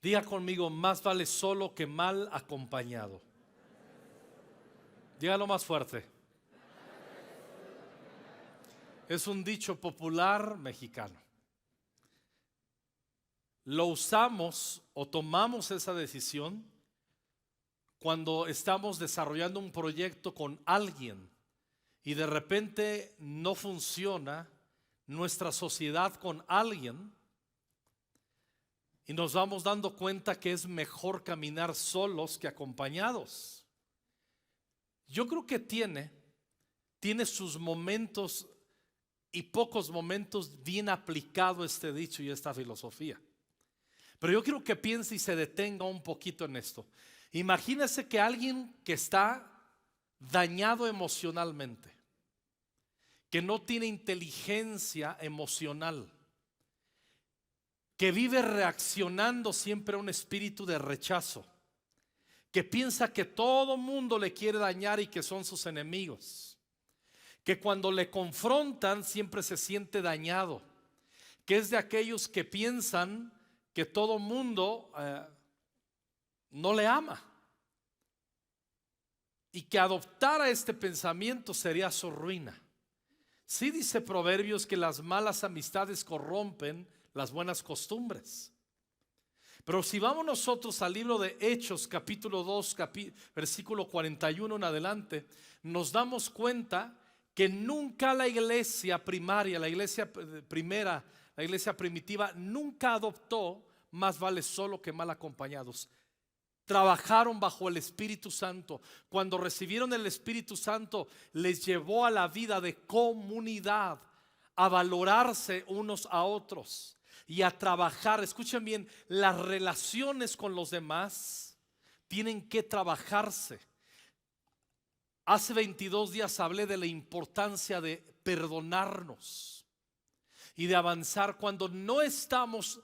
Diga conmigo, más vale solo que mal acompañado. Dígalo más fuerte. Es un dicho popular mexicano. Lo usamos o tomamos esa decisión cuando estamos desarrollando un proyecto con alguien y de repente no funciona nuestra sociedad con alguien y nos vamos dando cuenta que es mejor caminar solos que acompañados. Yo creo que tiene sus momentos y pocos momentos bien aplicado este dicho y esta filosofía. Pero yo quiero que piense y se detenga un poquito en esto. Imagínese que alguien que está dañado emocionalmente, que no tiene inteligencia emocional, que vive reaccionando siempre a un espíritu de rechazo, que piensa que todo mundo le quiere dañar y que son sus enemigos, que cuando le confrontan siempre se siente dañado, que es de aquellos que piensan que todo mundo no le ama y que adoptara este pensamiento sería su ruina. Sí dice Proverbios que las malas amistades corrompen las buenas costumbres. Pero si vamos nosotros al libro de Hechos capítulo 2 versículo 41 en adelante, nos damos cuenta que nunca la iglesia primaria, la iglesia primera, la iglesia primitiva, nunca adoptó más vale solo que mal acompañados. Trabajaron bajo el Espíritu Santo. Cuando recibieron el Espíritu Santo, les llevó a la vida de comunidad, a valorarse unos a otros y a trabajar. Escuchen bien, las relaciones con los demás tienen que trabajarse. Hace 22 días hablé de la importancia de perdonarnos y de avanzar. Cuando no estamos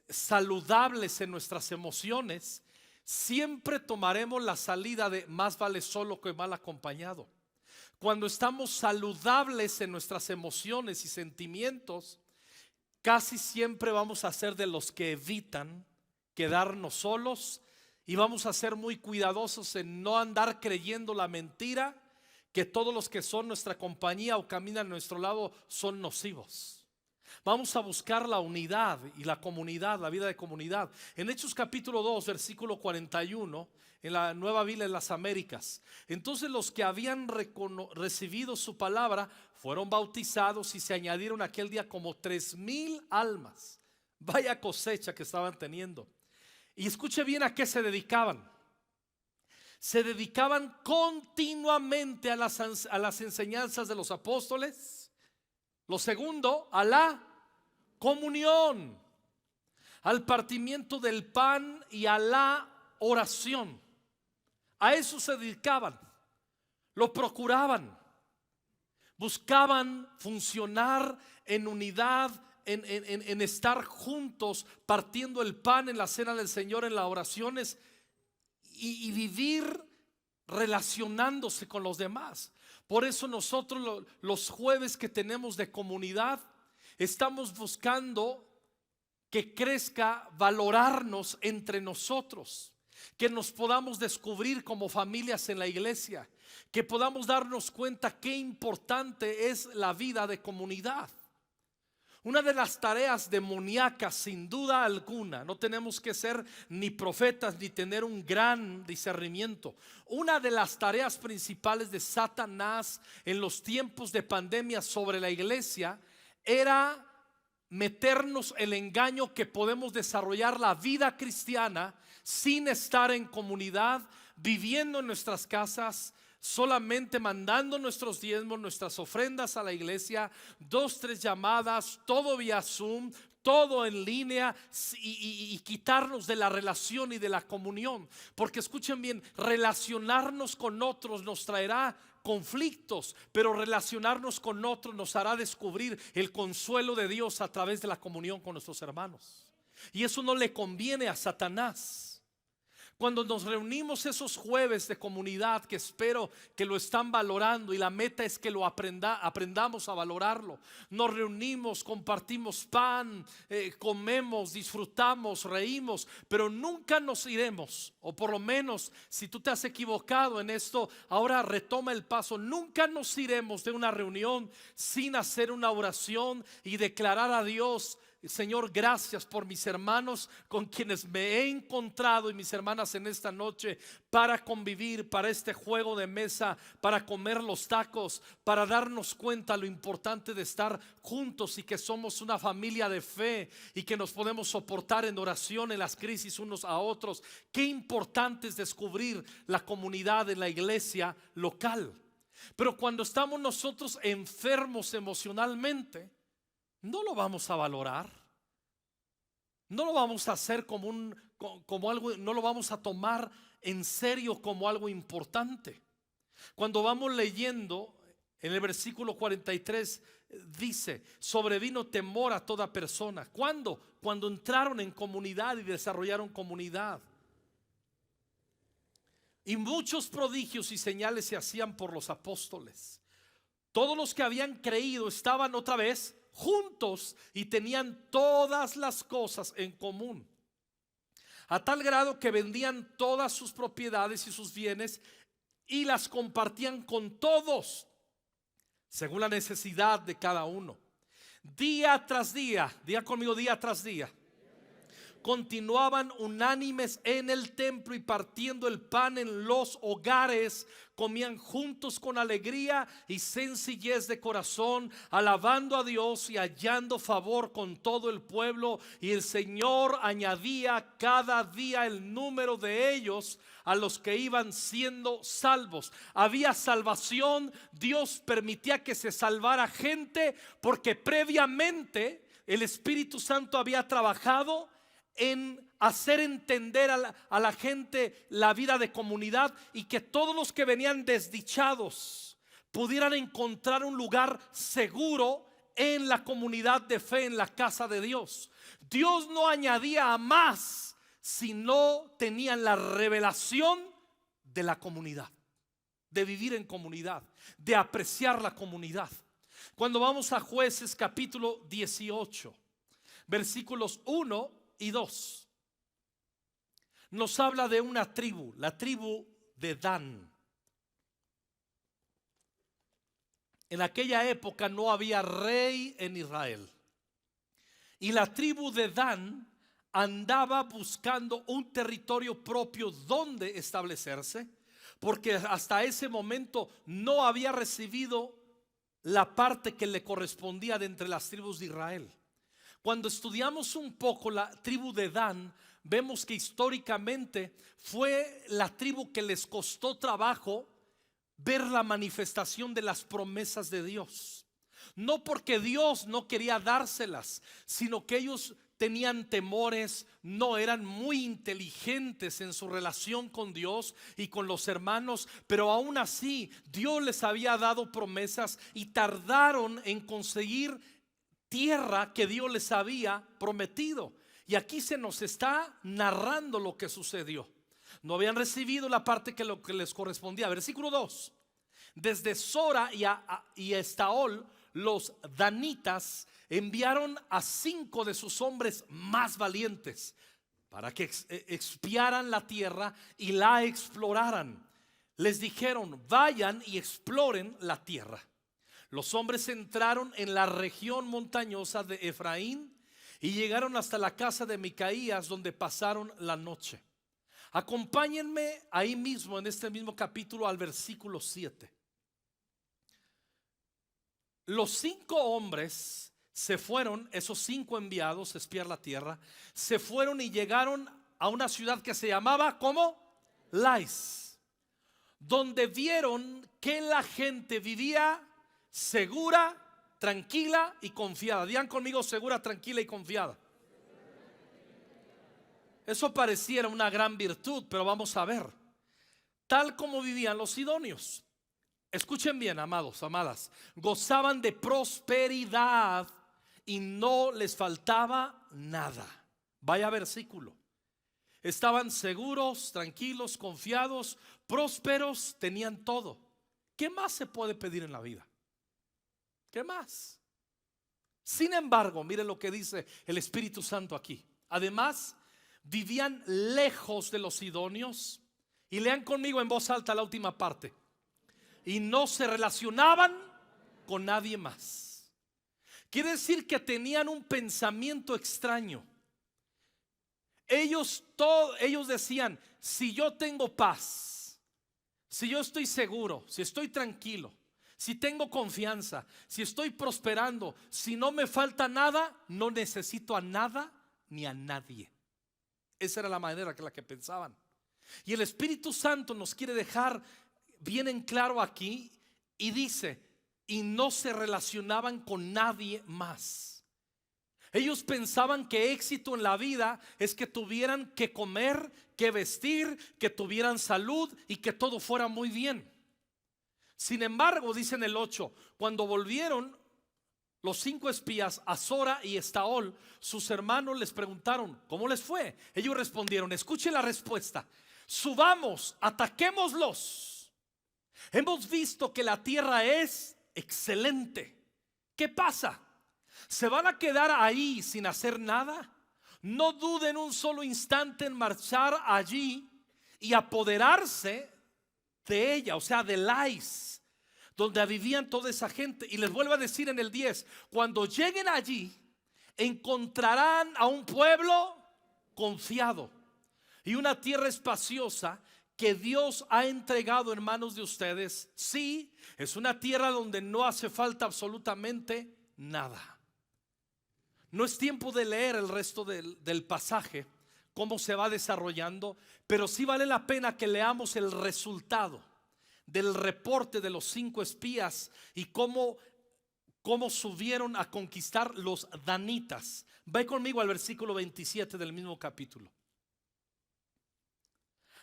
saludables en nuestras emociones, siempre tomaremos la salida de más vale solo que mal acompañado. Cuando estamos saludables en nuestras emociones y sentimientos, casi siempre vamos a ser de los que evitan quedarnos solos y vamos a ser muy cuidadosos en no andar creyendo la mentira que todos los que son nuestra compañía o caminan a nuestro lado son nocivos. Vamos a buscar la unidad y la comunidad, la vida de comunidad. En Hechos capítulo 2 versículo 41, en la Nueva Biblia de las Américas, entonces los que habían recibido su palabra fueron bautizados y se añadieron aquel día como 3,000 almas. Vaya cosecha que estaban teniendo. Y escuche bien a qué se dedicaban. Se dedicaban continuamente a las enseñanzas de los apóstoles. Lo segundo, a la comunión, al partimiento del pan y a la oración. A eso se dedicaban, lo procuraban, buscaban funcionar en unidad, en estar juntos, partiendo el pan en la cena del Señor, en las oraciones y vivir relacionándose con los demás. Por eso nosotros los jueves que tenemos de comunidad estamos buscando que crezca, valorarnos entre nosotros, que nos podamos descubrir como familias en la iglesia, que podamos darnos cuenta qué importante es la vida de comunidad. Una de las tareas demoníacas, sin duda alguna, no tenemos que ser ni profetas ni tener un gran discernimiento. Una de las tareas principales de Satanás en los tiempos de pandemia sobre la iglesia era meternos el engaño que podemos desarrollar la vida cristiana sin estar en comunidad, viviendo en nuestras casas, solamente mandando nuestros diezmos, nuestras ofrendas a la iglesia, 2, 3 llamadas, todo vía Zoom, todo en línea y quitarnos de la relación y de la comunión. Porque escuchen bien, relacionarnos con otros nos traerá conflictos, pero relacionarnos con otros nos hará descubrir el consuelo de Dios a través de la comunión con nuestros hermanos. Y eso no le conviene a Satanás. Cuando nos reunimos esos jueves de comunidad, que espero que lo están valorando, y la meta es que lo aprendamos a valorarlo. Nos reunimos, compartimos pan, comemos, disfrutamos, reímos, pero nunca nos iremos, o por lo menos si tú te has equivocado en esto, ahora retoma el paso. Nunca nos iremos de una reunión sin hacer una oración y declarar a Dios: Señor, gracias por mis hermanos con quienes me he encontrado, y mis hermanas en esta noche, para convivir, para este juego de mesa, para comer los tacos, para darnos cuenta lo importante de estar juntos y que somos una familia de fe y que nos podemos soportar en oración en las crisis unos a otros. Qué importante es descubrir la comunidad en la iglesia local. Pero cuando estamos nosotros enfermos emocionalmente, no lo vamos a valorar, no lo vamos a hacer como algo, no lo vamos a tomar en serio como algo importante. Cuando vamos leyendo en el versículo 43, dice: sobrevino temor a toda persona. ¿Cuándo? Cuando entraron en comunidad y desarrollaron comunidad. Y muchos prodigios y señales se hacían por los apóstoles. Todos los que habían creído estaban otra vez juntos y tenían todas las cosas en común, a tal grado que vendían todas sus propiedades y sus bienes y las compartían con todos, según la necesidad de cada uno. Día tras día, diga conmigo, día tras día, continuaban unánimes en el templo y partiendo el pan en los hogares, comían juntos con alegría y sencillez de corazón, alabando a Dios y hallando favor con todo el pueblo. Y el Señor añadía cada día el número de ellos a los que iban siendo salvos. Había salvación. Dios permitía que se salvara gente porque previamente el Espíritu Santo había trabajado en hacer entender a la gente la vida de comunidad, y que todos los que venían desdichados pudieran encontrar un lugar seguro en la comunidad de fe, en la casa de Dios. Dios no añadía a más si no tenían la revelación de la comunidad, de vivir en comunidad, de apreciar la comunidad. Cuando vamos a Jueces capítulo 18, versículos 1 y 2, nos habla de una tribu, la tribu de Dan. En aquella época no había rey en Israel, y la tribu de Dan andaba buscando un territorio propio donde establecerse, porque hasta ese momento no había recibido la parte que le correspondía de entre las tribus de Israel. Cuando estudiamos un poco la tribu de Dan, vemos que históricamente fue la tribu que les costó trabajo ver la manifestación de las promesas de Dios. No porque Dios no quería dárselas, sino que ellos tenían temores, no eran muy inteligentes en su relación con Dios y con los hermanos, pero aún así Dios les había dado promesas y tardaron en conseguir tierra que Dios les había prometido. Y aquí se nos está narrando lo que sucedió. No habían recibido la parte que les correspondía. Versículo 2: desde Sora y Estaol, los danitas enviaron a 5 de sus hombres más valientes para que expiaran la tierra y la exploraran. Les dijeron: vayan y exploren la tierra. Los hombres entraron en la región montañosa de Efraín y llegaron hasta la casa de Micaías, donde pasaron la noche. Acompáñenme ahí mismo, en este mismo capítulo, al versículo 7. Los 5 hombres se fueron, esos 5 enviados a espiar la tierra, se fueron y llegaron a una ciudad que se llamaba, ¿cómo? Lais, donde vieron que la gente vivía segura, tranquila y confiada. Digan conmigo: segura, tranquila y confiada. Eso pareciera una gran virtud, pero vamos a ver. Tal como vivían los sidonios. Escuchen bien, amados, amadas. Gozaban de prosperidad y no les faltaba nada. Vaya versículo. Estaban seguros, tranquilos, confiados, prósperos, tenían todo. ¿Qué más se puede pedir en la vida? ¿Qué más? Sin embargo, miren lo que dice el Espíritu Santo aquí. Además, vivían lejos de los sidonios. Y lean conmigo en voz alta la última parte. Y no se relacionaban con nadie más. Quiere decir que tenían un pensamiento extraño. Ellos decían: si yo tengo paz, si yo estoy seguro, si estoy tranquilo, si tengo confianza, si estoy prosperando, si no me falta nada, no necesito a nada ni a nadie. Esa era la manera que pensaban. Y el Espíritu Santo nos quiere dejar bien en claro aquí y dice: y no se relacionaban con nadie más. Ellos pensaban que éxito en la vida es que tuvieran que comer, que vestir, que tuvieran salud y que todo fuera muy bien. Sin embargo, dice en el 8, cuando volvieron los 5 espías a Sora y Estaol, sus hermanos les preguntaron: ¿cómo les fue? Ellos respondieron, escuchen la respuesta: subamos, ataquémoslos. Hemos visto que la tierra es excelente. ¿Qué pasa? ¿Se van a quedar ahí sin hacer nada? No duden un solo instante en marchar allí y apoderarse de ella, o sea, de Lais, donde vivían toda esa gente. Y les vuelvo a decir en el 10, cuando lleguen allí, encontrarán a un pueblo confiado y una tierra espaciosa que Dios ha entregado en manos de ustedes. Sí, es una tierra donde no hace falta absolutamente nada. No es tiempo de leer el resto del pasaje, cómo se va desarrollando, pero sí vale la pena que leamos el resultado del reporte de los 5 espías y cómo subieron a conquistar los danitas. Ve conmigo al versículo 27 del mismo capítulo.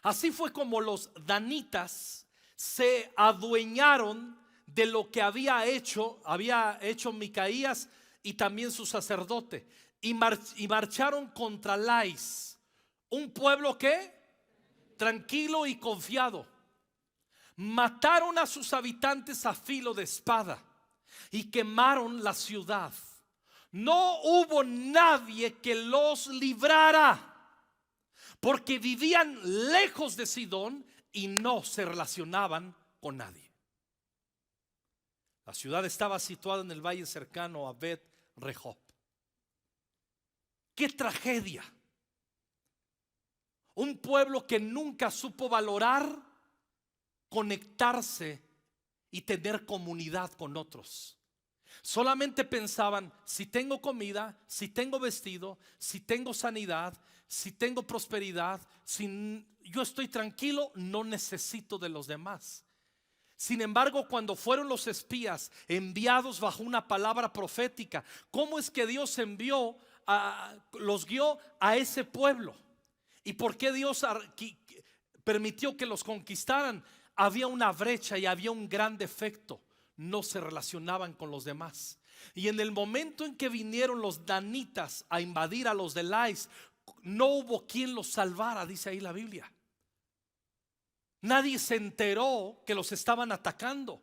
Así fue como los danitas se adueñaron de lo que había hecho Micaías y también su sacerdote, y marcharon contra Lais, un pueblo que tranquilo y confiado. Mataron a sus habitantes a filo de espada y quemaron la ciudad. No hubo nadie que los librara, porque vivían lejos de Sidón y no se relacionaban con nadie. La ciudad estaba situada en el valle cercano a Bet Rehob. ¡Qué tragedia! Un pueblo que nunca supo valorar, conectarse y tener comunidad con otros. Solamente pensaban: si tengo comida, si tengo vestido, si tengo sanidad, si tengo prosperidad, si yo estoy tranquilo, no necesito de los demás. Sin embargo, cuando fueron los espías enviados bajo una palabra profética, ¿cómo es que Dios los guió a ese pueblo? ¿Y por qué Dios permitió que los conquistaran? Había una brecha y había un gran defecto: no se relacionaban con los demás. Y en el momento en que vinieron los danitas a invadir a los de Lais, no hubo quien los salvara, dice ahí la Biblia. Nadie se enteró que los estaban atacando.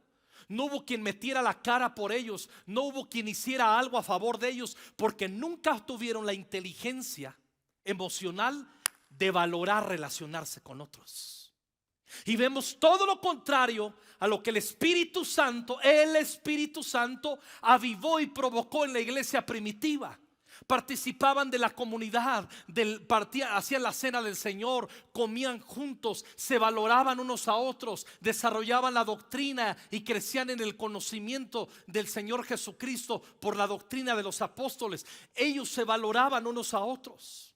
No hubo quien metiera la cara por ellos. No hubo quien hiciera algo a favor de ellos, porque nunca tuvieron la inteligencia emocional de valorar relacionarse con otros. Y vemos todo lo contrario a lo que el Espíritu Santo avivó y provocó en la iglesia primitiva. Participaban de la comunidad, hacían la cena del Señor, comían juntos, se valoraban unos a otros, desarrollaban la doctrina y crecían en el conocimiento del Señor Jesucristo por la doctrina de los apóstoles. Ellos se valoraban unos a otros.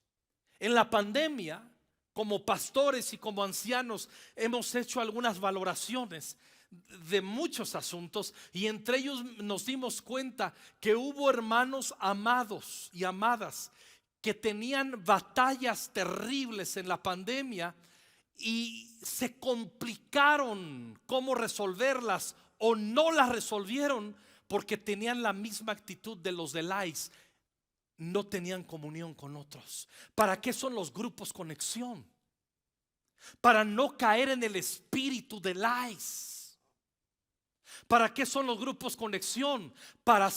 En la pandemia, como pastores y como ancianos, hemos hecho algunas valoraciones de muchos asuntos, y entre ellos nos dimos cuenta que hubo hermanos amados y amadas que tenían batallas terribles en la pandemia y se complicaron cómo resolverlas, o no las resolvieron porque tenían la misma actitud de los de Lais. no tenían comunión con otros. ¿Para qué son los grupos conexión? Para no caer en el espíritu de lies. ¿Para qué son los grupos conexión? Para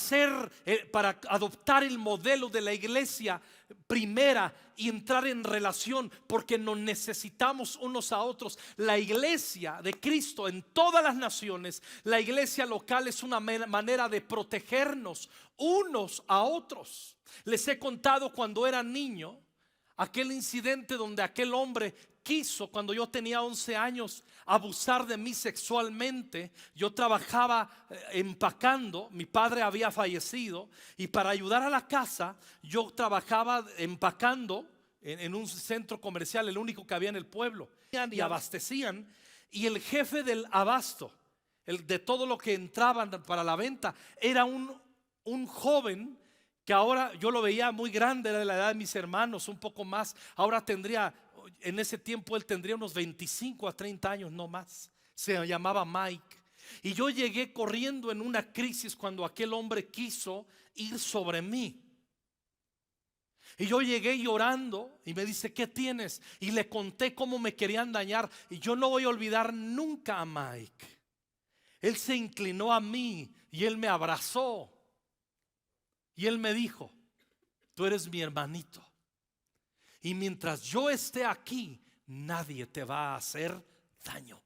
adoptar el modelo de la iglesia primera y entrar en relación, porque nos necesitamos unos a otros. La iglesia de Cristo en todas las naciones, la iglesia local, es una manera de protegernos unos a otros. Les he contado cuando era niño aquel incidente donde aquel hombre quiso, cuando yo tenía 11 años, abusar de mí sexualmente. Yo trabajaba empacando, mi padre había fallecido, y para ayudar a la casa yo trabajaba empacando en un centro comercial, el único que había en el pueblo, y abastecían. Y el jefe del abasto, de todo lo que entraban para la venta, era un joven que ahora yo lo veía muy grande, era de la edad de mis hermanos, un poco más. Ahora tendría, en ese tiempo él tendría unos 25 a 30 años, no más. Se llamaba Mike. Y yo llegué corriendo en una crisis cuando aquel hombre quiso ir sobre mí. Y yo llegué llorando y me dice: ¿qué tienes? Y le conté cómo me querían dañar. Y yo no voy a olvidar nunca a Mike. Él se inclinó a mí y él me abrazó. Y él me dijo: tú eres mi hermanito, y mientras yo esté aquí, nadie te va a hacer daño.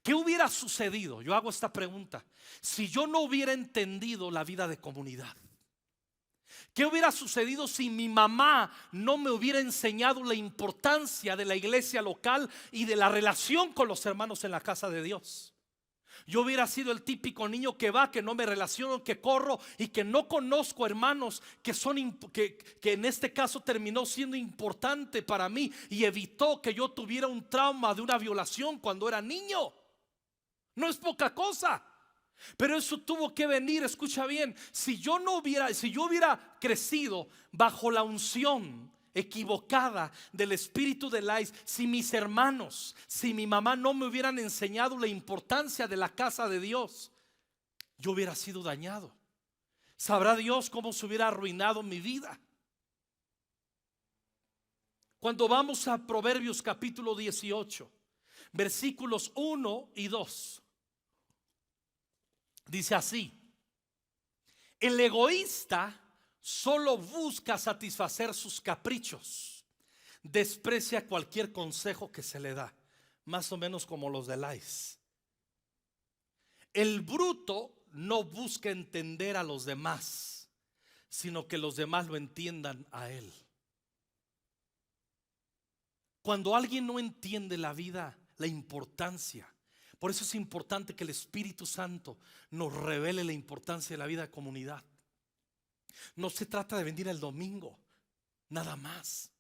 ¿Qué hubiera sucedido? Yo hago esta pregunta: si yo no hubiera entendido la vida de comunidad. ¿Qué hubiera sucedido si mi mamá no me hubiera enseñado la importancia de la iglesia local y de la relación con los hermanos en la casa de Dios? Yo hubiera sido el típico niño que va, que no me relaciono, que corro y que no conozco hermanos que en este caso terminó siendo importante para mí y evitó que yo tuviera un trauma de una violación cuando era niño. No es poca cosa. Pero eso tuvo que venir, escucha bien, si yo hubiera crecido bajo la unción equivocada del espíritu de Lies, si mis hermanos, si mi mamá no me hubieran enseñado la importancia de la casa de Dios, yo hubiera sido dañado. Sabrá Dios cómo se hubiera arruinado mi vida. Cuando vamos a Proverbios capítulo 18, versículos 1 y 2, dice así: el egoísta solo busca satisfacer sus caprichos, desprecia cualquier consejo que se le da, más o menos como los de Lies. El bruto no busca entender a los demás, sino que los demás lo entiendan a él. Cuando alguien no entiende la vida, la importancia, por eso es importante que el Espíritu Santo nos revele la importancia de la vida de comunidad. No se trata de venir el domingo, nada más.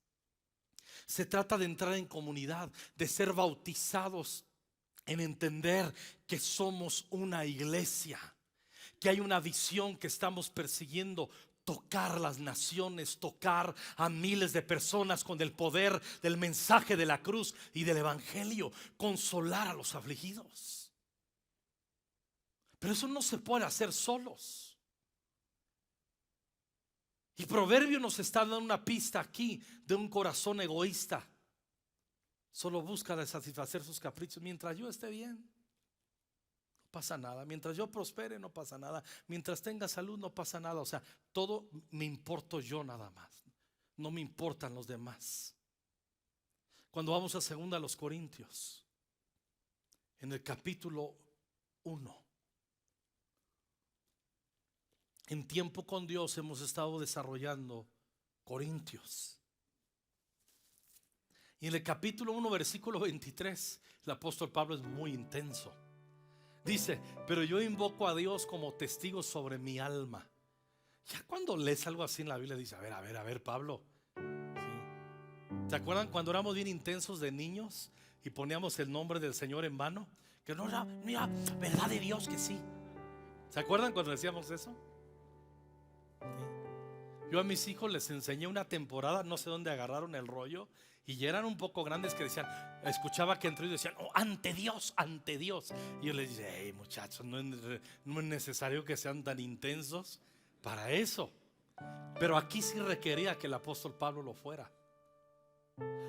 Se trata de entrar en comunidad, de ser bautizados, en entender que somos una iglesia, que hay una visión que estamos persiguiendo: tocar las naciones, tocar a miles de personas con el poder del mensaje de la cruz y del evangelio, consolar a los afligidos. Pero eso no se puede hacer solos. Y Proverbio nos está dando una pista aquí de un corazón egoísta. Solo busca de satisfacer sus caprichos. Mientras yo esté bien, no pasa nada. Mientras yo prospere, no pasa nada. Mientras tenga salud, no pasa nada. O sea, todo me importo yo nada más. No me importan los demás. Cuando vamos a 2 Corintios, en el capítulo 1, en Tiempo con Dios hemos estado desarrollando Corintios. Y en el capítulo 1, versículo 23, el apóstol Pablo es muy intenso. Dice: pero yo invoco a Dios como testigo sobre mi alma. Ya cuando lees algo así en la Biblia, dice: a ver, Pablo, ¿sí? ¿Se acuerdan cuando éramos bien intensos de niños y poníamos el nombre del Señor en vano? Que no era, mira, verdad de Dios que sí. ¿Se acuerdan cuando decíamos eso? Yo a mis hijos les enseñé una temporada, no sé dónde agarraron el rollo, y ya eran un poco grandes, que decían, escuchaba que entre ellos decían: oh, ante Dios, ante Dios. Y yo les dije: hey muchachos, no es necesario que sean tan intensos para eso. Pero aquí sí requería que el apóstol Pablo lo fuera.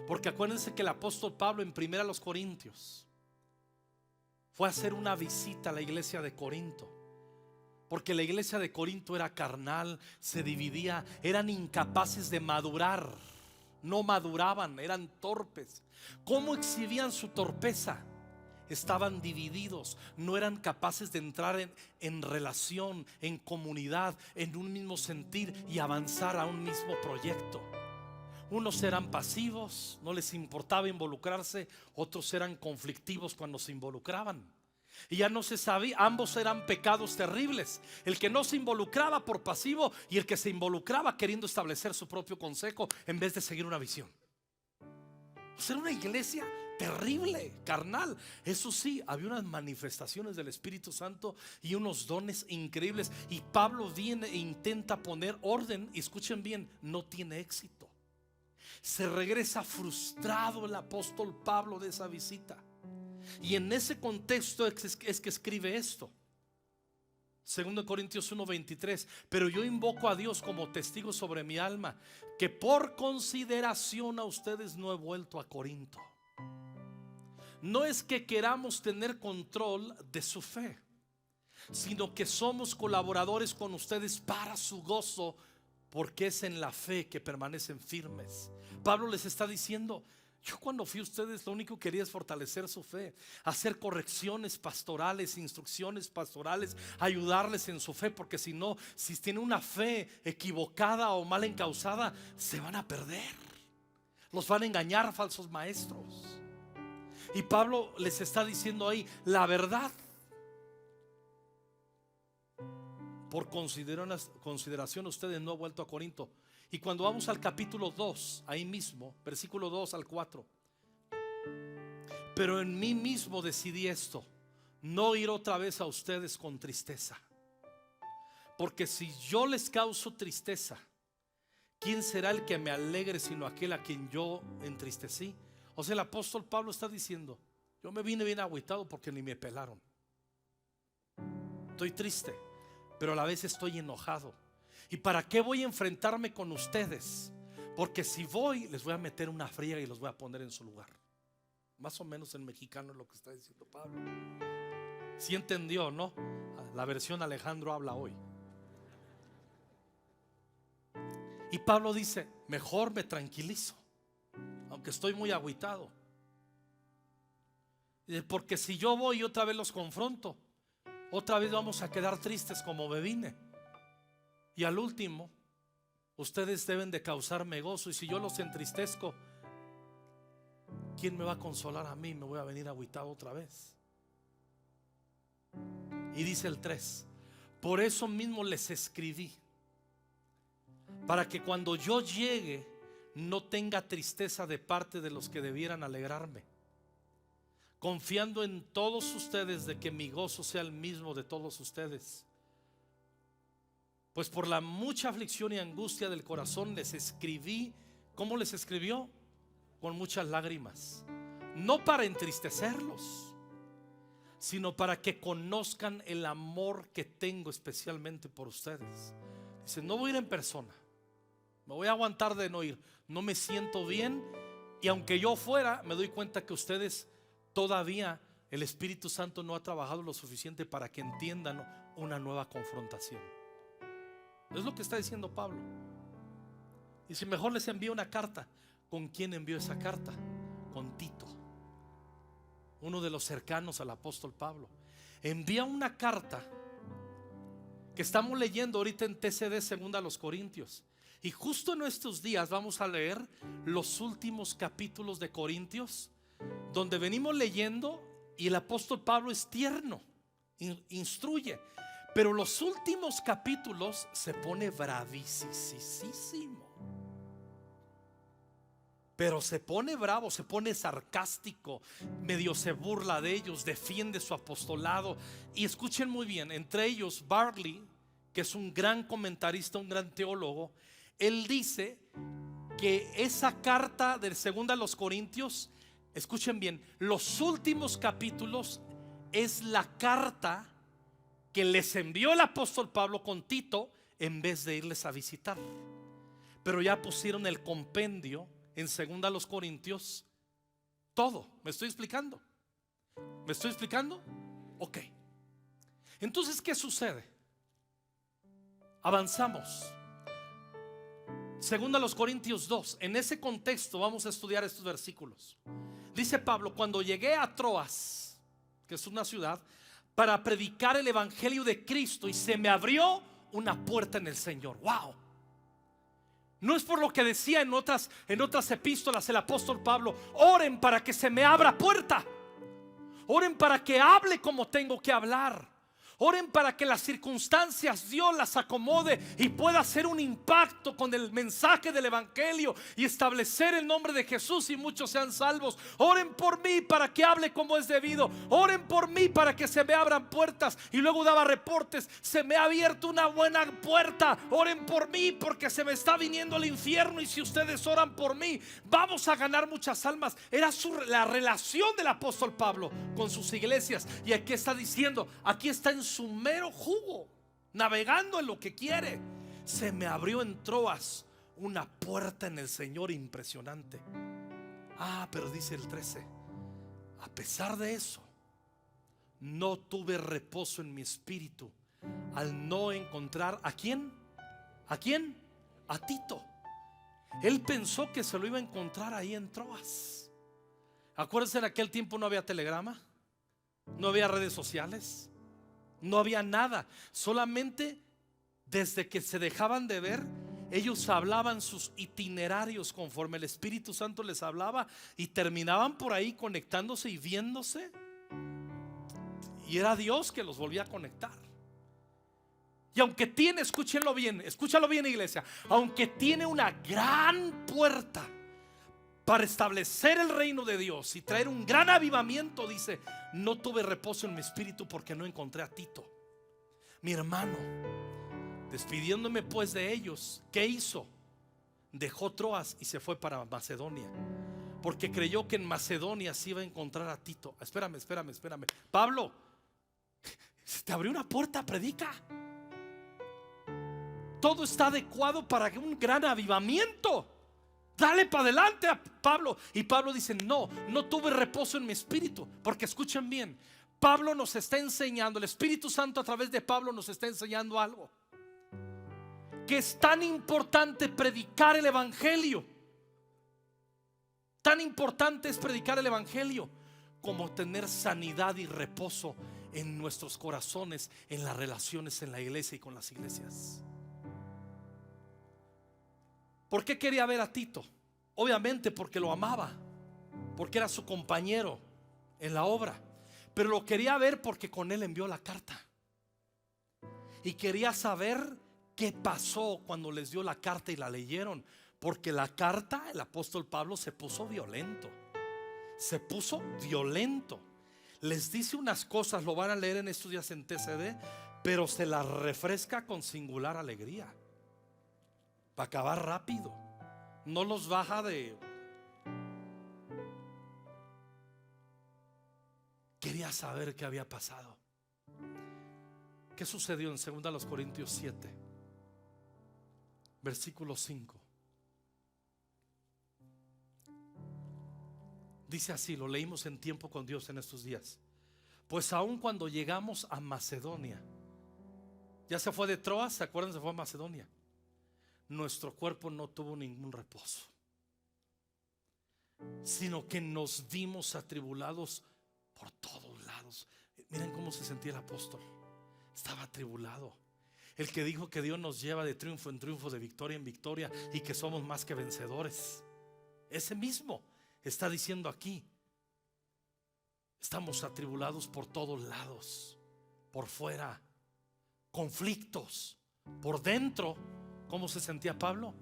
Porque acuérdense que el apóstol Pablo en 1 Corintios fue a hacer una visita a la iglesia de Corinto. Porque la iglesia de Corinto era carnal, se dividía, eran incapaces de madurar. No maduraban, eran torpes. ¿Cómo exhibían su torpeza? Estaban divididos, no eran capaces de entrar en relación, en comunidad, en un mismo sentir y avanzar a un mismo proyecto. Unos eran pasivos, no les importaba involucrarse, otros eran conflictivos cuando se involucraban. Y ya no se sabía, ambos eran pecados terribles. El que no se involucraba por pasivo y el que se involucraba queriendo establecer su propio consejo en vez de seguir una visión. Pues era una iglesia terrible, carnal. Eso sí, había unas manifestaciones del Espíritu Santo y unos dones increíbles. Y Pablo viene e intenta poner orden. Y escuchen bien, no tiene éxito. Se regresa frustrado el apóstol Pablo de esa visita. Y en ese contexto es que escribe esto. 2 Corintios 1:23. Pero yo invoco a Dios como testigo sobre mi alma, que por consideración a ustedes no he vuelto a Corinto. No es que queramos tener control de su fe, sino que somos colaboradores con ustedes para su gozo, porque es en la fe que permanecen firmes. Pablo les está diciendo: yo cuando fui a ustedes lo único que quería es fortalecer su fe, hacer correcciones pastorales, instrucciones pastorales, ayudarles en su fe, porque si no, si tienen una fe equivocada o mal encausada, se van a perder. Los van a engañar falsos maestros. Y Pablo les está diciendo ahí la verdad. Por consideración ustedes no han vuelto a Corinto. Y cuando vamos al capítulo 2, ahí mismo, versículo 2 al 4. Pero en mí mismo decidí esto, no ir otra vez a ustedes con tristeza. Porque si yo les causo tristeza, ¿quién será el que me alegre sino aquel a quien yo entristecí? O sea, el apóstol Pablo está diciendo: yo me vine bien agüitado porque ni me pelaron. Estoy triste, pero a la vez estoy enojado. ¿Y para qué voy a enfrentarme con ustedes? Porque si voy, les voy a meter una friega y los voy a poner en su lugar. Más o menos en mexicano es lo que está diciendo Pablo. ¿Sí entendió, no? La versión Alejandro habla hoy. Y Pablo dice: mejor me tranquilizo, aunque estoy muy agüitado. Porque si yo voy y otra vez los confronto, otra vez vamos a quedar tristes como me vine. Y al último, ustedes deben de causarme gozo. Y si yo los entristezco, ¿quién me va a consolar a mí? Me voy a venir agüitado otra vez. Y dice el 3: por eso mismo les escribí, para que cuando yo llegue no tenga tristeza de parte de los que debieran alegrarme, confiando en todos ustedes de que mi gozo sea el mismo de todos ustedes. Pues por la mucha aflicción y angustia del corazón les escribí. ¿Cómo les escribió? Con muchas lágrimas, no para entristecerlos, sino para que conozcan el amor que tengo especialmente por ustedes. Dice: no voy a ir en persona, me voy a aguantar de no ir. No me siento bien, y aunque yo fuera, me doy cuenta que ustedes todavía, el Espíritu Santo no ha trabajado lo suficiente para que entiendan una nueva confrontación. Es lo que está diciendo Pablo. Y si mejor les envío una carta. ¿Con quién envió esa carta? Con Tito, uno de los cercanos al apóstol Pablo. Envía una carta que estamos leyendo ahorita en TCD, 2 Corintios. Y justo en estos días vamos a leer los últimos capítulos de Corintios, donde venimos leyendo y el apóstol Pablo es tierno, instruye. Pero los últimos capítulos se pone bravísimo. Pero se pone bravo, se pone sarcástico, medio se burla de ellos, defiende su apostolado. Y escuchen muy bien, entre ellos Bartley, que es un gran comentarista, un gran teólogo, él dice que esa carta de 2 Corintios, escuchen bien, los últimos capítulos es la carta que les envió el apóstol Pablo con Tito en vez de irles a visitar. Pero ya pusieron el compendio en 2 Corintios todo. ¿Me estoy explicando? ¿Me estoy explicando? Ok. Entonces, ¿qué sucede? Avanzamos. 2 Corintios 2. En ese contexto vamos a estudiar estos versículos. Dice Pablo: cuando llegué a Troas, que es una ciudad, para predicar el evangelio de Cristo, y se me abrió una puerta en el Señor. Wow. No es por lo que decía en otras epístolas el apóstol Pablo: oren para que se me abra puerta, oren para que hable como tengo que hablar, oren para que las circunstancias Dios las acomode y pueda hacer un impacto con el mensaje del evangelio y establecer el nombre de Jesús y muchos sean salvos. Oren por mí para que hable como es debido. Oren por mí para que se me abran puertas. Y luego daba reportes: se me ha abierto una buena puerta. Oren por mí porque se me está viniendo el infierno, y si ustedes oran por mí vamos a ganar muchas almas. Era la relación del apóstol Pablo con sus iglesias. Y aquí está diciendo, aquí está en su mero jugo, navegando en lo que quiere. Se me abrió en Troas una puerta en el Señor impresionante. Pero dice el 13: a pesar de eso, no tuve reposo en mi espíritu al no encontrar ¿a quién? ¿A quién? A Tito. Él pensó que se lo iba a encontrar ahí en Troas. Acuérdense, en aquel tiempo no había telegrama, no había redes sociales, no había nada. Solamente desde que se dejaban de ver, ellos hablaban sus itinerarios conforme el Espíritu Santo les hablaba, y terminaban por ahí conectándose y viéndose. Y era Dios que los volvía a conectar. Y aunque tiene, escúchalo bien, iglesia, aunque tiene una gran puerta para establecer el reino de Dios y traer un gran avivamiento, dice: no tuve reposo en mi espíritu porque no encontré a Tito, mi hermano. Despidiéndome pues de ellos, ¿qué hizo? Dejó Troas y se fue para Macedonia, porque creyó que en Macedonia se iba a encontrar a Tito. Espérame. Pablo, se te abrió una puerta, predica. Todo está adecuado para un gran avivamiento. Dale para adelante a Pablo. Y Pablo dice: no tuve reposo en mi espíritu. Porque escuchen bien, Pablo nos está enseñando, el Espíritu Santo a través de Pablo nos está enseñando algo: que es tan importante predicar el evangelio. Tan importante es predicar el evangelio como tener sanidad y reposo en nuestros corazones, en las relaciones en la iglesia y con las iglesias. ¿Por qué quería ver a Tito? Obviamente porque lo amaba, porque era su compañero en la obra. Pero lo quería ver porque con él envió la carta. Y quería saber qué pasó cuando les dio la carta y la leyeron. Porque la carta, el apóstol Pablo se puso violento. Les dice unas cosas, lo van a leer en estos días en TCD, pero se las refresca con singular alegría, para acabar rápido. No los baja de... Quería saber qué había pasado. ¿Qué sucedió en 2 Corintios 7, versículo 5? Dice así, lo leímos en Tiempo con Dios en estos días: pues aun cuando llegamos a Macedonia, ya se fue de Troas, ¿se acuerdan? Se fue a Macedonia. Nuestro cuerpo no tuvo ningún reposo, sino que nos vimos atribulados por todos lados. Miren cómo se sentía el apóstol. Estaba atribulado. El que dijo que Dios nos lleva de triunfo en triunfo, de victoria en victoria, y que somos más que vencedores, ese mismo está diciendo aquí: estamos atribulados por todos lados, por fuera, conflictos, por dentro. ¿Cómo se sentía Pablo?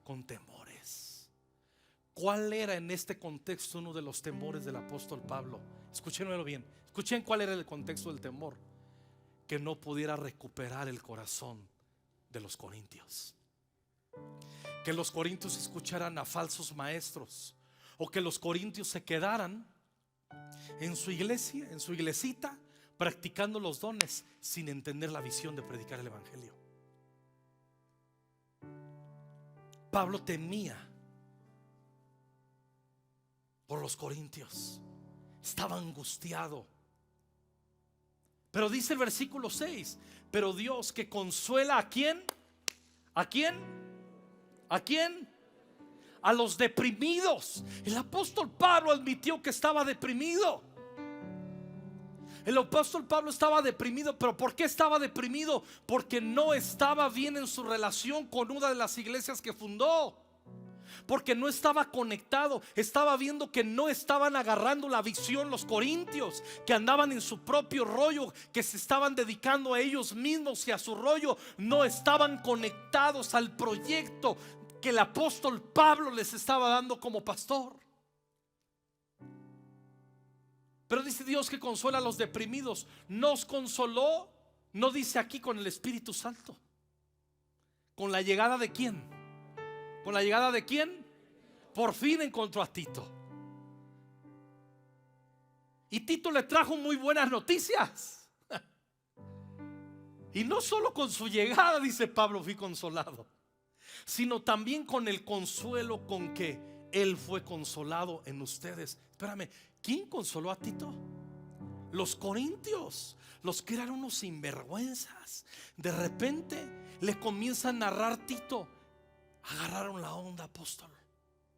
Con temores. ¿Cuál era en este contexto uno de los temores del apóstol Pablo? Escúchenlo bien. Escuchen cuál era el contexto del temor: que no pudiera recuperar el corazón de los corintios, que los corintios escucharan a falsos maestros, o que los corintios se quedaran en su iglesia, en su iglesita, practicando los dones sin entender la visión de predicar el evangelio. Pablo temía por los corintios, estaba angustiado. Pero dice el versículo 6, pero Dios que consuela ¿a quién? ¿A quién? ¿A quién? A los deprimidos. El apóstol Pablo admitió que estaba deprimido. El apóstol Pablo estaba deprimido. ¿Pero por qué estaba deprimido? Porque no estaba bien en su relación con una de las iglesias que fundó. Porque no estaba conectado. Estaba viendo que no estaban agarrando la visión los corintios, que andaban en su propio rollo, que se estaban dedicando a ellos mismos y a su rollo. No estaban conectados al proyecto que el apóstol Pablo les estaba dando como pastor. Pero dice Dios que consuela a los deprimidos. Nos consoló, no dice aquí, con el Espíritu Santo. ¿Con la llegada de quién? ¿Con la llegada de quién? Por fin encontró a Tito. Y Tito le trajo muy buenas noticias. Y no solo con su llegada, dice Pablo, fui consolado, sino también con el consuelo con que él fue consolado en ustedes. Espérame, ¿quién consoló a Tito? Los corintios, los que eran unos sinvergüenzas. De repente le comienza a narrar Tito. Agarraron la onda, apóstol.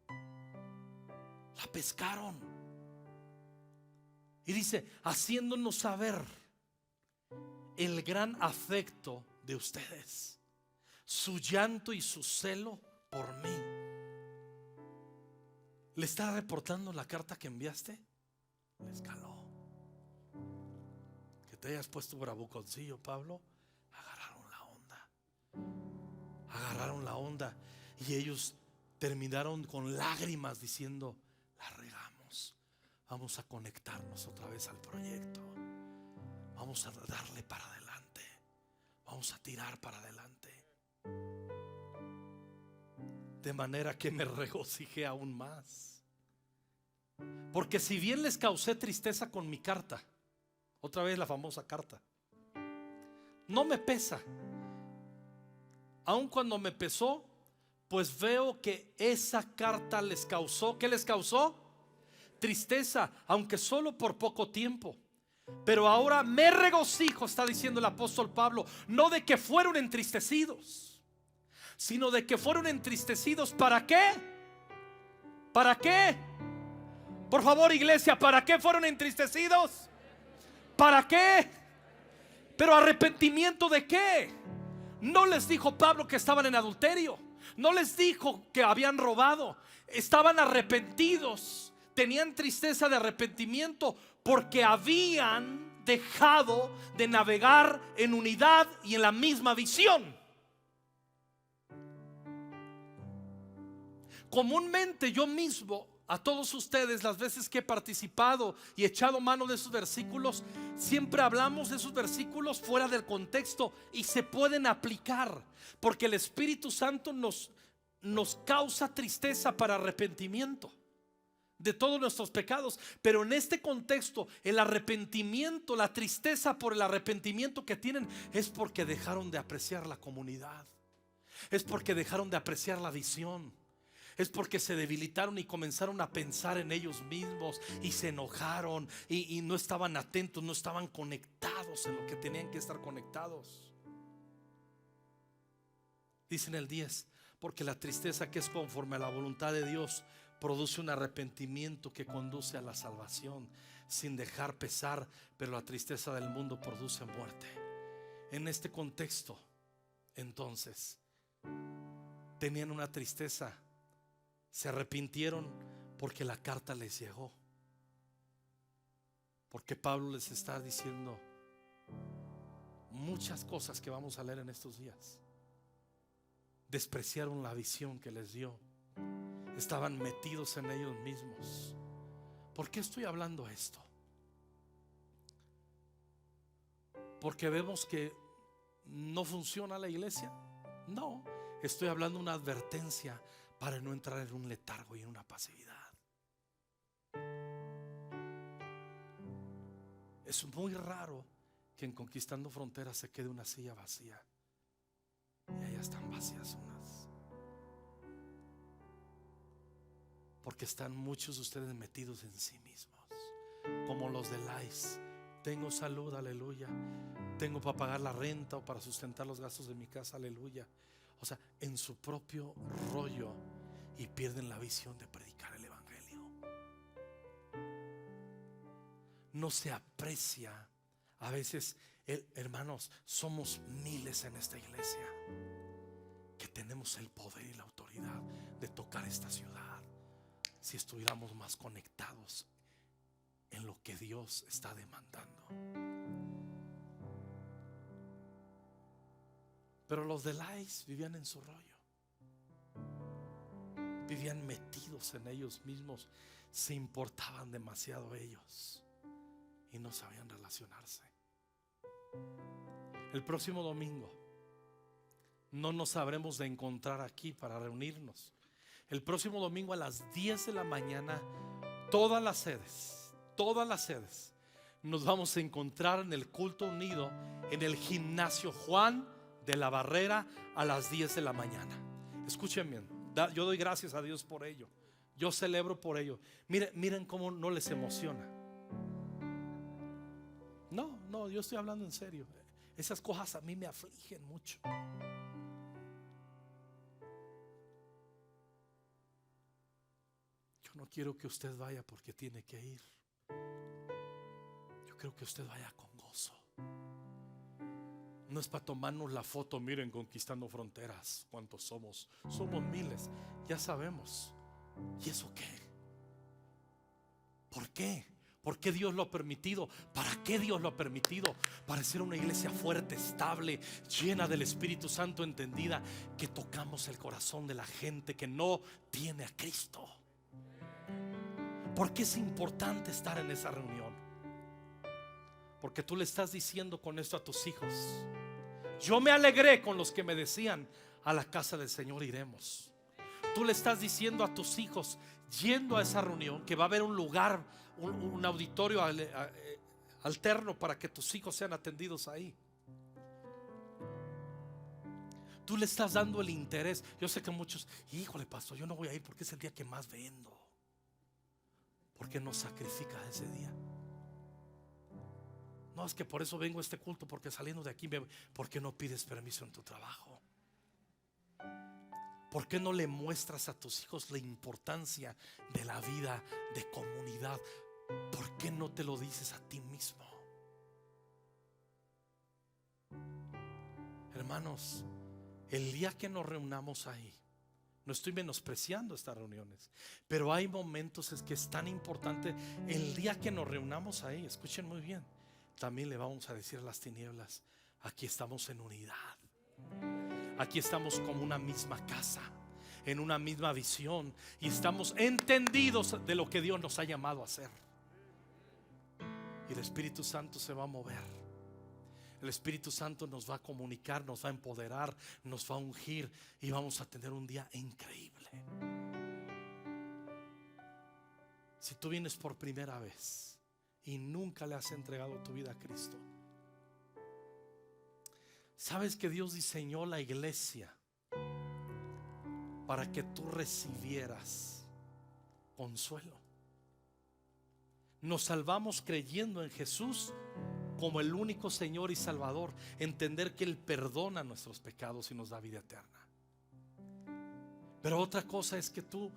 La pescaron. Y dice, haciéndonos saber el gran afecto de ustedes, su llanto y su celo por mí. ¿Le está reportando la carta que enviaste? Le escaló. Que te hayas puesto bravuconcillo, Pablo. Agarraron la onda. Agarraron la onda. Y ellos terminaron con lágrimas diciendo, la regamos. Vamos a conectarnos otra vez al proyecto. Vamos a darle para adelante. Vamos a tirar para adelante. De manera que me regocijé aún más. Porque si bien les causé tristeza con mi carta, otra vez la famosa carta, no me pesa. Aun cuando me pesó, pues veo que esa carta les causó, ¿qué les causó? Tristeza, aunque solo por poco tiempo. Pero ahora me regocijo, está diciendo el apóstol Pablo, no de que fueron entristecidos, sino de que fueron entristecidos. ¿Para qué? ¿Para qué? Por favor, iglesia, ¿para qué fueron entristecidos? ¿Para qué? Pero arrepentimiento ¿de qué? No les dijo Pablo que estaban en adulterio. No les dijo que habían robado. Estaban arrepentidos. Tenían tristeza de arrepentimiento porque habían dejado de navegar en unidad y en la misma visión. Comúnmente yo mismo, a todos ustedes, las veces que he participado y echado mano de esos versículos, siempre hablamos de esos versículos fuera del contexto y se pueden aplicar, porque el Espíritu Santo nos causa tristeza para arrepentimiento de todos nuestros pecados. Pero en este contexto, el arrepentimiento, la tristeza por el arrepentimiento que tienen, es porque dejaron de apreciar la comunidad, es porque dejaron de apreciar la visión, es porque se debilitaron y comenzaron a pensar en ellos mismos y se enojaron y no estaban atentos, no estaban conectados en lo que tenían que estar conectados. Dice en el 10, porque la tristeza que es conforme a la voluntad de Dios produce un arrepentimiento que conduce a la salvación sin dejar pesar, pero la tristeza del mundo produce muerte. En este contexto, entonces, tenían una tristeza. Se arrepintieron porque la carta les llegó. Porque Pablo les está diciendo muchas cosas que vamos a leer en estos días. Despreciaron la visión que les dio. Estaban metidos en ellos mismos. ¿Por qué estoy hablando esto? Porque vemos que no funciona la iglesia. No, estoy hablando una advertencia para no entrar en un letargo y en una pasividad. Es muy raro que en Conquistando Fronteras se quede una silla vacía. Y allá están vacías unas. Porque están muchos de ustedes metidos en sí mismos, como los de Lais. Tengo salud, aleluya. Tengo para pagar la renta o para sustentar los gastos de mi casa, aleluya. O sea, en su propio rollo, y pierden la visión de predicar el evangelio. No se aprecia. A veces, hermanos, somos miles en esta iglesia que tenemos el poder y la autoridad de tocar esta ciudad, si estuviéramos más conectados en lo que Dios está demandando. Pero los de Lais vivían en su rollo, vivían metidos en ellos mismos, se importaban demasiado ellos y no sabían relacionarse. El próximo domingo no nos sabremos de encontrar aquí para reunirnos. El próximo domingo a las 10 de la mañana, todas las sedes nos vamos a encontrar en el culto unido en el gimnasio Juan de la Barrera a las 10 de la mañana. Escuchen bien, yo doy gracias a Dios por ello, yo celebro por ello. Miren cómo no les emociona. No, yo estoy hablando en serio. Esas cosas a mí me afligen mucho. Yo no quiero que usted vaya porque tiene que ir. Yo quiero que usted vaya con gozo. No es para tomarnos la foto. Miren, conquistando fronteras. ¿Cuántos somos? Somos miles, ya sabemos. ¿Y eso qué? ¿Por qué? ¿Por qué Dios lo ha permitido? ¿Para qué Dios lo ha permitido? Para ser una iglesia fuerte, estable, llena del Espíritu Santo, entendida, que tocamos el corazón de la gente que no tiene a Cristo. ¿Por qué es importante estar en esa reunión? Porque tú le estás diciendo con esto a tus hijos. Yo me alegré con los que me decían: a la casa del Señor iremos. Tú le estás diciendo a tus hijos, yendo a esa reunión, que va a haber un lugar, un auditorio alterno para que tus hijos sean atendidos ahí. Tú le estás dando el interés. Yo sé que muchos: híjole, pastor, yo no voy a ir porque es el día que más vendo. ¿Por qué no sacrificas ese día? No, es que por eso vengo a este culto, porque saliendo de aquí ¿por qué no pides permiso en tu trabajo? ¿Por qué no le muestras a tus hijos la importancia de la vida de comunidad? ¿Por qué no te lo dices a ti mismo? Hermanos, el día que nos reunamos ahí, no estoy menospreciando estas reuniones, pero hay momentos es que es tan importante. El día que nos reunamos ahí, escuchen muy bien, también le vamos a decir a las tinieblas: aquí estamos en unidad. Aquí estamos como una misma casa, en una misma visión, y estamos entendidos de lo que Dios nos ha llamado a hacer. Y el Espíritu Santo se va a mover. El Espíritu Santo nos va a comunicar, nos va a empoderar, nos va a ungir, y vamos a tener un día increíble. Si tú vienes por primera vez y nunca le has entregado tu vida a Cristo, sabes que Dios diseñó la iglesia para que tú recibieras consuelo. Nos salvamos creyendo en Jesús como el único Señor y Salvador, entender que Él perdona nuestros pecados y nos da vida eterna. Pero otra cosa es que tú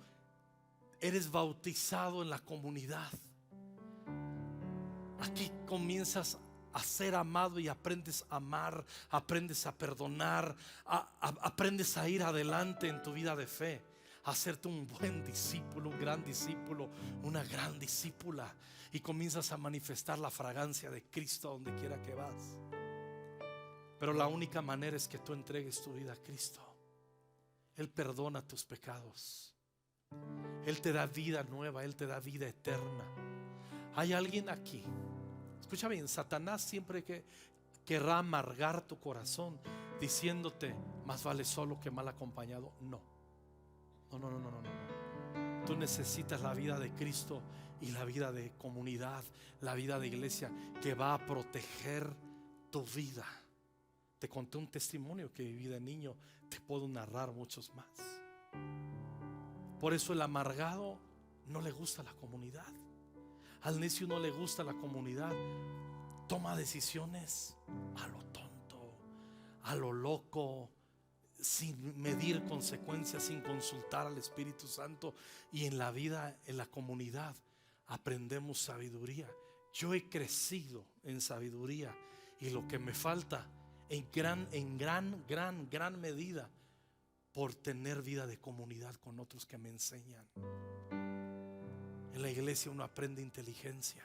eres bautizado en la comunidad. Aquí comienzas a ser amado y aprendes a amar, aprendes a perdonar, aprendes a ir adelante en tu vida de fe, a hacerte un buen discípulo, un gran discípulo, una gran discípula, y comienzas a manifestar la fragancia de Cristo donde quiera que vas. Pero la única manera es que tú entregues tu vida a Cristo. Él perdona tus pecados, Él te da vida nueva, Él te da vida eterna. Hay alguien aquí, escucha bien, Satanás siempre que querrá amargar tu corazón diciéndote: más vale solo que mal acompañado. No. Tú necesitas la vida de Cristo y la vida de comunidad, la vida de iglesia que va a proteger tu vida. Te conté un testimonio que viví de niño, te puedo narrar muchos más. Por eso el amargado no le gusta la comunidad. Al necio no le gusta la comunidad. Toma decisiones a lo tonto, a lo loco, sin medir consecuencias, sin consultar al Espíritu Santo. Y en la vida, en la comunidad, aprendemos sabiduría. Yo he crecido en sabiduría, y lo que me falta en gran medida por tener vida de comunidad con otros que me enseñan. En la iglesia uno aprende inteligencia.